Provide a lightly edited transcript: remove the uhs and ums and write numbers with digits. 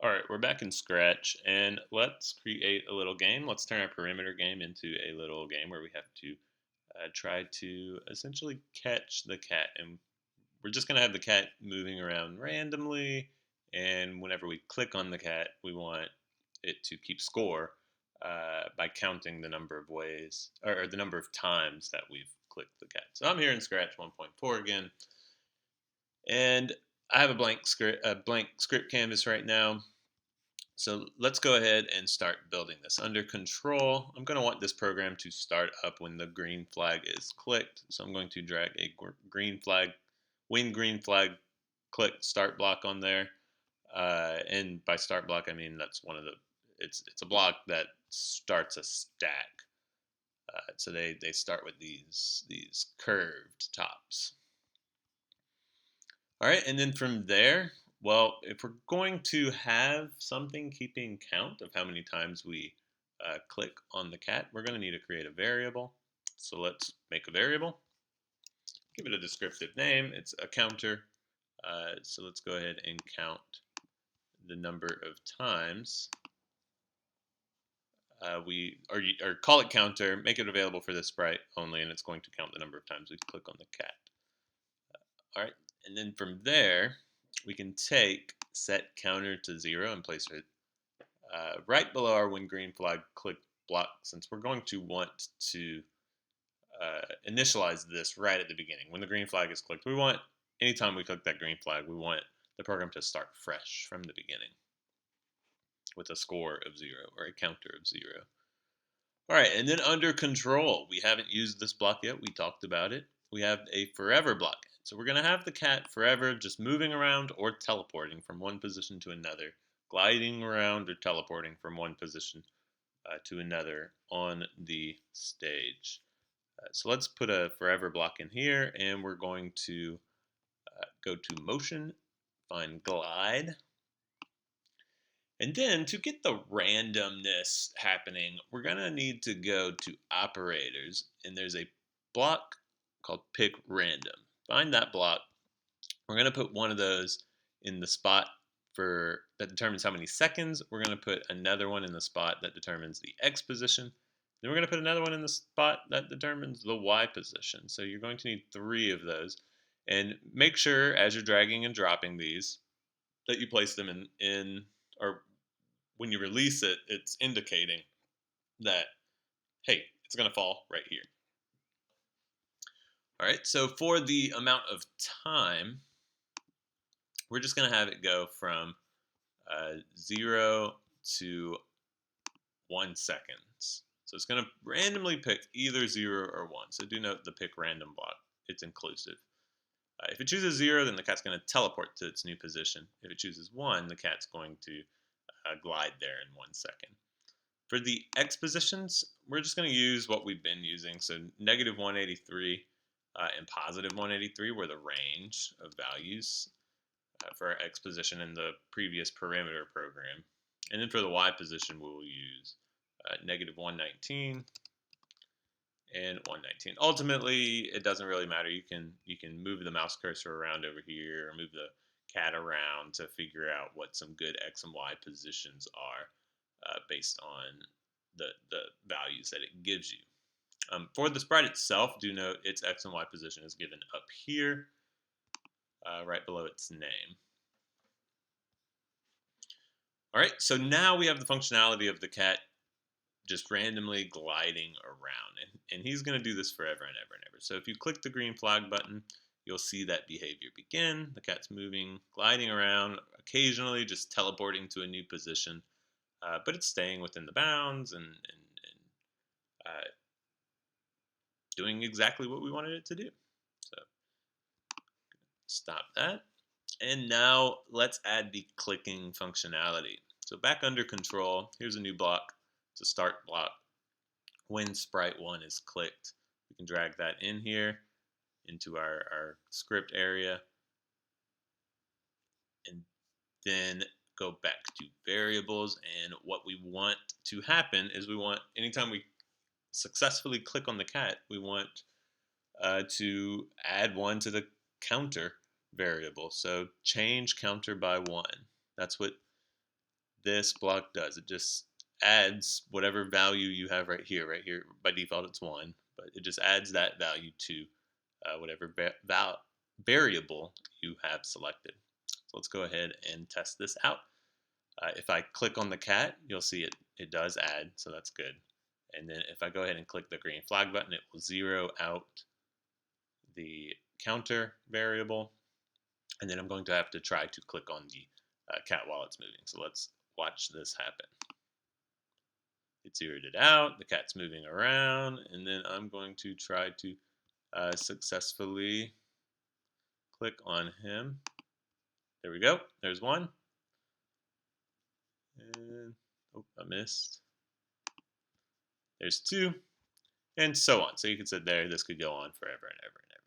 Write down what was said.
All right, we're back in Scratch, and let's create a little game. Let's turn our perimeter game into a little game where we have to try to essentially catch the cat. And we're just going to have the cat moving around randomly, and whenever we click on the cat, we want it to keep score by counting the number of ways, or the number of times that we've clicked the cat. So I'm here in Scratch 1.4 again, and I have a blank script canvas right now. So let's go ahead and start building this. Under control, I'm going to want this program to start up when the green flag is clicked. So I'm going to drag a green flag, when green flag click start block on there. And by start block, I mean that's one of the, it's a block that starts a stack. So they start with these curved tops. All right, and then from there, well, if we're going to have something keeping count of how many times we click on the cat, we're going to need to create a variable. So let's make a variable, give it a descriptive name. It's a counter. So let's go ahead and count the number of times or call it counter, make it available for the sprite only, and it's going to count the number of times we click on the cat. All right, and then from there, we can take set counter to 0 and place it right below our when green flag click block, since we're going to want to initialize this right at the beginning. When the green flag is clicked, anytime we click that green flag, we want the program to start fresh from the beginning with a score of 0 or a counter of 0. All right, and then under control, we haven't used this block yet. We talked about it. We have a forever block. So we're going to have the cat forever just moving around or teleporting from one position to another, gliding around or teleporting from one position to another on the stage. So let's put a forever block in here, and we're going to go to motion, find glide. And then to get the randomness happening, we're going to need to go to operators, and there's a block called pick random. Find that block. We're going to put one of those in the spot that determines how many seconds. We're going to put another one in the spot that determines the X position. Then we're going to put another one in the spot that determines the Y position. So you're going to need 3 of those. And make sure as you're dragging and dropping these that you place them in or when you release it, it's indicating that, hey, it's going to fall right here. All right, so for the amount of time, we're just going to have it go from 0 to 1 seconds. So it's going to randomly pick either 0 or 1. So do note the pick random block. It's inclusive. If it chooses 0, then the cat's going to teleport to its new position. If it chooses 1, the cat's going to glide there in 1 second. For the X positions, we're just going to use what we've been using. So negative 183 and positive 183 were the range of values for our X position in the previous perimeter program. And then for the Y position, we'll use negative 119 and 119. Ultimately, it doesn't really matter. You can move the mouse cursor around over here or move the cat around to figure out what some good X and Y positions are based on the values that it gives you. For the sprite itself, do note its X and Y position is given up here, right below its name. All right, so now we have the functionality of the cat just randomly gliding around. And he's going to do this forever and ever and ever. So if you click the green flag button, you'll see that behavior begin. The cat's moving, gliding around, occasionally just teleporting to a new position. But it's staying within the bounds and doing exactly what we wanted it to do. So stop that. And now let's add the clicking functionality. So back under control, here's a new block. It's a start block. When sprite 1 is clicked, we can drag that in here into our script area. And then go back to variables. And what we want to happen is anytime we successfully click on the cat, we want to add 1 to the counter variable. So change counter by 1. That's what this block does. It just adds whatever value you have right here. Right here, by default, it's 1, but it just adds that value to whatever variable you have selected. So let's go ahead and test this out. If I click on the cat, you'll see it does add, so that's good. And then if I go ahead and click the green flag button, it will zero out the counter variable. And then I'm going to have to try to click on the cat while it's moving. So let's watch this happen. It zeroed it out, the cat's moving around, and then I'm going to try to successfully click on him. There we go, there's one. And, oh, I missed. There's 2, and so on. So you can sit there, this could go on forever and ever and ever.